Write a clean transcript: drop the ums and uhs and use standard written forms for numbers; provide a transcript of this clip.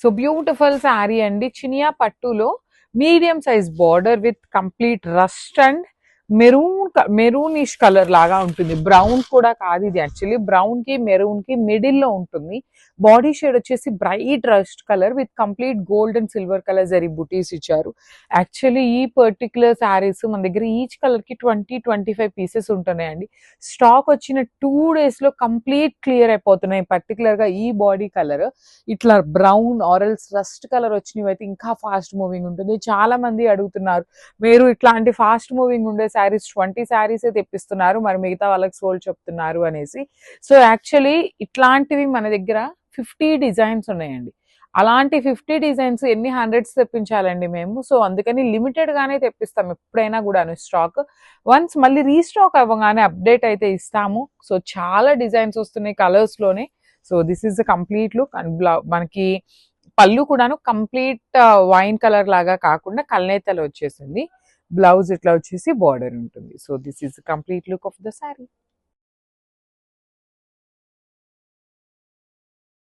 So beautiful sari అండి, చినియా పట్టులో medium size border with complete rust and maroonish colour లాగా ఉంటుంది. బ్రౌన్ కూడా కాదు ఇది, యాక్చువల్లీ బ్రౌన్ కి మెరూన్ కి మిడిల్ లో ఉంటుంది. బాడీ షేడ్ వచ్చేసి bright rust colour with complete gold and silver colour zari బుటీస్ ఇచ్చారు. యాక్చువల్లీ ఈ పర్టికులర్ శారీస్ మన దగ్గర ఈచ్ కలర్ కి 20-25 పీసెస్ ఉంటున్నాయండి. స్టాక్ వచ్చిన 2 days లో కంప్లీట్ క్లియర్ అయిపోతున్నాయి. పర్టికులర్ గా ఈ బాడీ కలర్ ఇట్లా బ్రౌన్ ఆరల్స్ రస్ట్ కలర్ వచ్చినవి అయితే ఇంకా ఫాస్ట్ మూవింగ్ ఉంటుంది. చాలా మంది అడుగుతున్నారు, మీరు ఇట్లాంటి ఫాస్ట్ మూవింగ్ ఉండే శారీస్ 20 శారీస్ తెప్పిస్తున్నారు, మరి మిగతా వాళ్ళకి సోల్డ్ చెప్తున్నారు అనేసి. సో యాక్చువల్లీ ఇట్లాంటివి మన దగ్గర 50 డిజైన్స్ ఉన్నాయండి. అలాంటి 50 డిజైన్స్ ఎన్ని హండ్రెడ్స్ తెప్పించాలండి మేము. సో అందుకని లిమిటెడ్ గానే తెప్పిస్తాం ఎప్పుడైనా కూడాను స్టాక్. వన్స్ మళ్ళీ రీస్టాక్ అవ్వగానే అప్డేట్ అయితే ఇస్తాము. సో చాలా డిజైన్స్ వస్తున్నాయి కలర్స్ లోనే. So this is the complete look. And మనకి పళ్ళు కూడాను కంప్లీట్ వైన్ కలర్ లాగా కాకుండా కల్నేతలు వచ్చేసింది. బ్లౌజ్ ఇట్లా వచ్చేసి బార్డర్ ఉంటుంది. So this is the complete look of the sari.